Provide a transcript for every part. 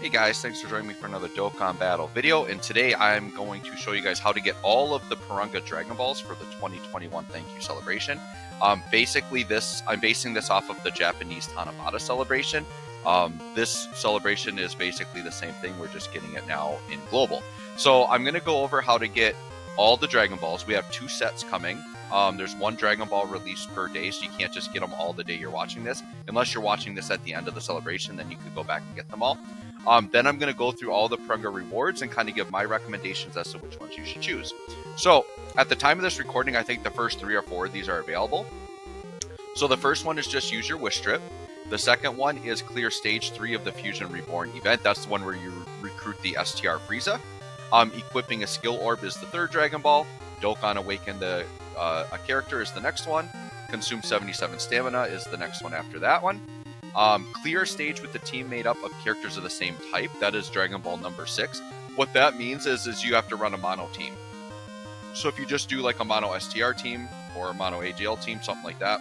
Hey guys, thanks for joining me for another Dokkan Battle video, and today I'm going to show you guys how to get all of the Porunga Dragon Balls for the 2021 Thank You Celebration. Basically, I'm basing this off of the Japanese Tanabata celebration. This celebration is basically the same thing, we're just getting it now in global. So I'm going to go over how to get all the Dragon Balls. We have 2 sets coming. There's 1 Dragon Ball released per day, so you can't just get them all the day you're watching this. Unless you're watching this at the end of the celebration, then you could go back and get them all. Then I'm going to go through all the Porunga rewards and kind of give my recommendations as to which ones you should choose. So at the time of this recording, I think the first 3 or 4 of these are available. So the first one is just use your wish strip. The second one is clear stage 3 of the Fusion Reborn event. That's the one where you recruit the STR Frieza. Equipping a skill orb is the 3rd Dragon Ball. Dokkan Awaken a character is the next one. Consume 77 stamina is the next one after that one. Clear a stage with the team made up of characters of the same type. That is Dragon Ball number 6. What that means is you have to run a mono team. So if you just do like a mono STR team or a mono AGL team, something like that,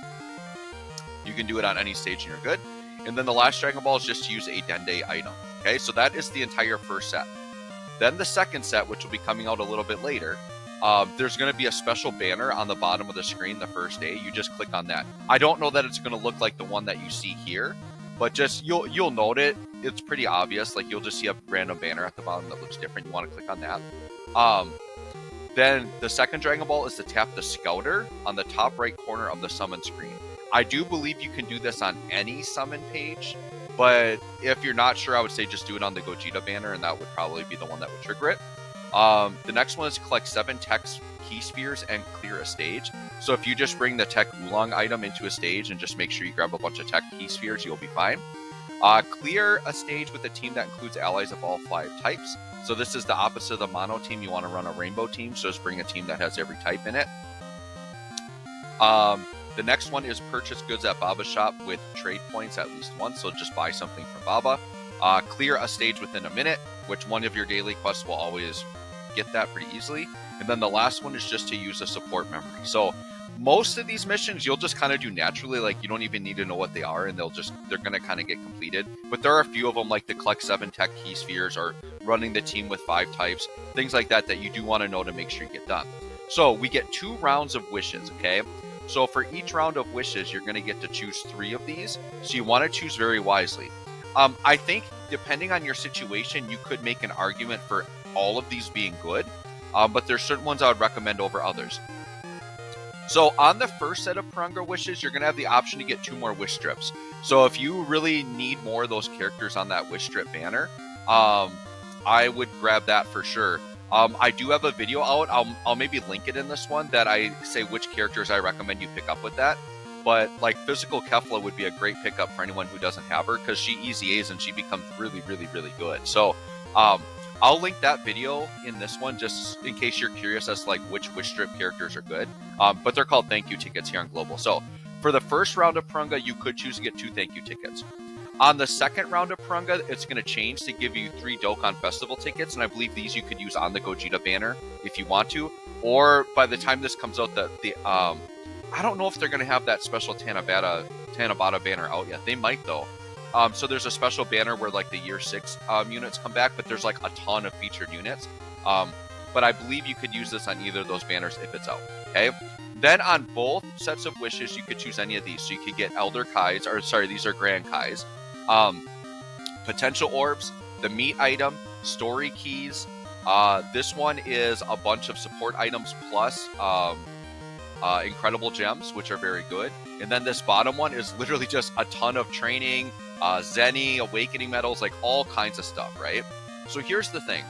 you can do it on any stage and you're good. And then the last Dragon Ball is just to use a Dende item. Okay, so that is the entire first set. Then the second set, which will be coming out a little bit later, there's going to be a special banner on the bottom of the screen the first day. You just click on that. I don't know that it's going to look like the one that you see here, but just you'll note it. It's pretty obvious. Like you'll just see a random banner at the bottom that looks different. You want to click on that. Then the second Dragon Ball is to tap the Scouter on the top right corner of the summon screen. I do believe you can do this on any summon page, but if you're not sure, I would say just do it on the Gogeta banner, and that would probably be the one that would trigger it. The next one is collect 7 Tech Key Spheres and clear a stage. So if you just bring the Tech Oolong item into a stage and just make sure you grab a bunch of Tech Key Spheres, you'll be fine. Clear a stage with a team that includes allies of all 5 types. So this is the opposite of the mono team. You want to run a rainbow team, so just bring a team that has every type in it. The next one is purchase goods at Baba's shop with trade points at least once, so just buy something from Baba. Clear a stage within a minute, which one of your daily quests will always get that pretty easily. And then the last one is just to use a support memory. So most of these missions you'll just kind of do naturally, like you don't even need to know what they are, and they're going to kind of get completed. But there are a few of them, like the collect 7 Tech Key Spheres or running the team with 5 types, things like that you do want to know to make sure you get done. So we get 2 rounds of wishes, okay? So for each round of wishes, you're going to get to choose 3 of these. So you want to choose very wisely. I think depending on your situation, you could make an argument for all of these being good, but there's certain ones I would recommend over others. So on the first set of Porunga wishes, you're going to have the option to get 2 more wish strips. So if you really need more of those characters on that wish strip banner, I would grab that for sure. I do have a video out. I'll maybe link it in this one that I say which characters I recommend you pick up with that. But like Physical Kefla would be a great pickup for anyone who doesn't have her, because she easy A's and she becomes really, really, really good. So I'll link that video in this one just in case you're curious as to like which wish strip characters are good. But they're called thank you tickets here on Global. So for the first round of Porunga, you could choose to get 2 thank you tickets. On the second round of Porunga, it's going to change to give you 3 Dokkan Festival tickets, and I believe these you could use on the Gogeta banner if you want to. Or by the time this comes out, I don't know if they're going to have that special Tanabata banner out yet. They might though. So there's a special banner where like the year 6 units come back, but there's like a ton of featured units. But I believe you could use this on either of those banners if it's out. Okay. Then on both sets of wishes, you could choose any of these. So you could get Elder Kais, or sorry, these are Grand Kais. Potential orbs, the meat item, story keys. This one is a bunch of support items plus incredible gems, which are very good. And then this bottom one is literally just a ton of training, Zenny, awakening medals, like all kinds of stuff, right? So here's the thing.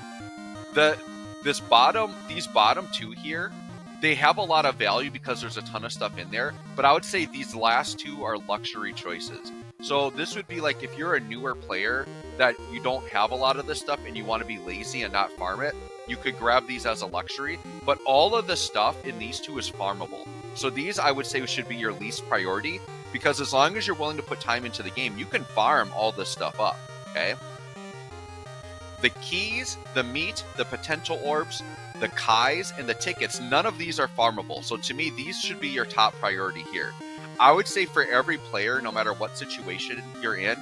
These bottom 2 here, they have a lot of value because there's a ton of stuff in there, but I would say these last 2 are luxury choices. So this would be like if you're a newer player that you don't have a lot of this stuff and you want to be lazy and not farm it, you could grab these as a luxury. But all of the stuff in these 2 is farmable. So these I would say should be your least priority, because as long as you're willing to put time into the game, you can farm all this stuff up, okay? The keys, the meat, the potential orbs, the Kais, and the tickets, none of these are farmable. So to me, these should be your top priority here. I would say for every player, no matter what situation you're in,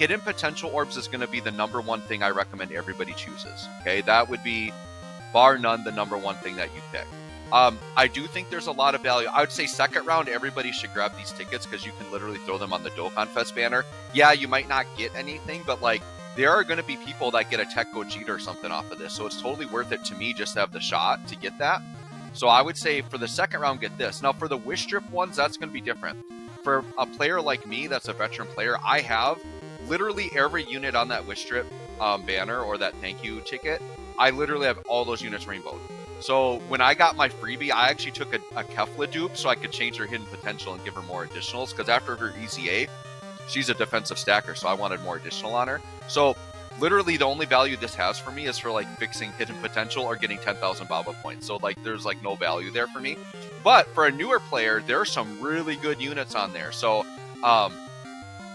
hidden potential orbs is going to be the #1 thing I recommend everybody chooses. Okay, that would be bar none the #1 thing that you pick. I do think there's a lot of value. I would say second round, everybody should grab these tickets because you can literally throw them on the Dokkan Fest banner. Yeah, you might not get anything, but like there are going to be people that get a Tech Gogeta or something off of this. So it's totally worth it to me just to have the shot to get that. So I would say for the second round, get this. Now for the wish strip ones, that's going to be different. For a player like me, that's a veteran player, I have literally every unit on that wish strip banner or that thank you ticket. I literally have all those units rainbowed. So when I got my freebie, I actually took a Kefla dupe so I could change her hidden potential and give her more additionals. Because after her EZA, she's a defensive stacker, so I wanted more additional on her. So literally the only value this has for me is for like fixing hidden potential or getting 10,000 Baba points. So like there's like no value there for me. But for a newer player, there are some really good units on there. So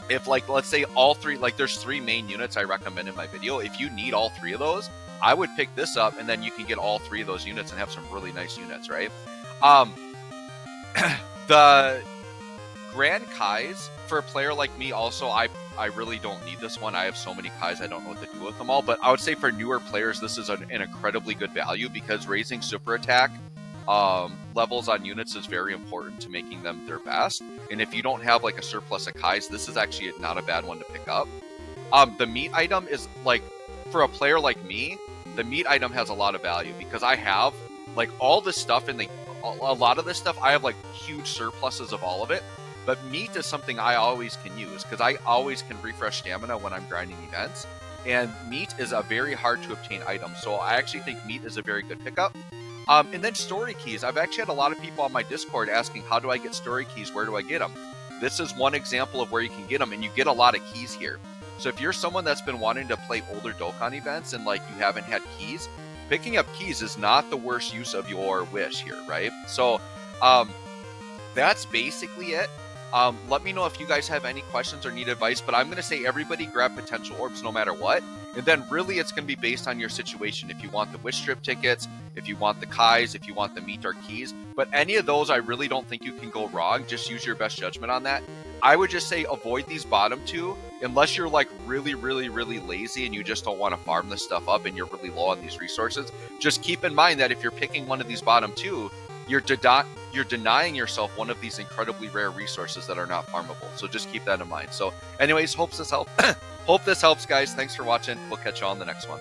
if like let's say all three, like there's 3 main units I recommend in my video. If you need all 3 of those, I would pick this up, and then you can get all 3 of those units and have some really nice units, right? The Grand Kais, for a player like me, also, I really don't need this one. I have so many Kais, I don't know what to do with them all. But I would say for newer players, this is an incredibly good value because raising super attack levels on units is very important to making them their best. And if you don't have like a surplus of Kais, this is actually not a bad one to pick up. The meat item is like, for a player like me, the meat item has a lot of value because I have like all this stuff and a lot of this stuff, I have like huge surpluses of all of it. But meat is something I always can use because I always can refresh stamina when I'm grinding events. And meat is a very hard to obtain item. So I actually think meat is a very good pickup. And then story keys. I've actually had a lot of people on my Discord asking, how do I get story keys? Where do I get them? This is one example of where you can get them, and you get a lot of keys here. So if you're someone that's been wanting to play older Dokkan events and like you haven't had keys, picking up keys is not the worst use of your wish here, right? So that's basically it. Let me know if you guys have any questions or need advice, but I'm going to say everybody grab potential orbs no matter what. And then really it's going to be based on your situation. If you want the wish strip tickets, if you want the Kais, if you want the meat or keys, but any of those, I really don't think you can go wrong. Just use your best judgment on that. I would just say avoid these bottom 2 unless you're like really lazy and you just don't want to farm this stuff up and you're really low on these resources. Just keep in mind that if you're picking one of these bottom 2, you're denying yourself one of these incredibly rare resources that are not farmable. So just keep that in mind. So anyways, hope this helps, guys. Thanks for watching. We'll catch you on the next one.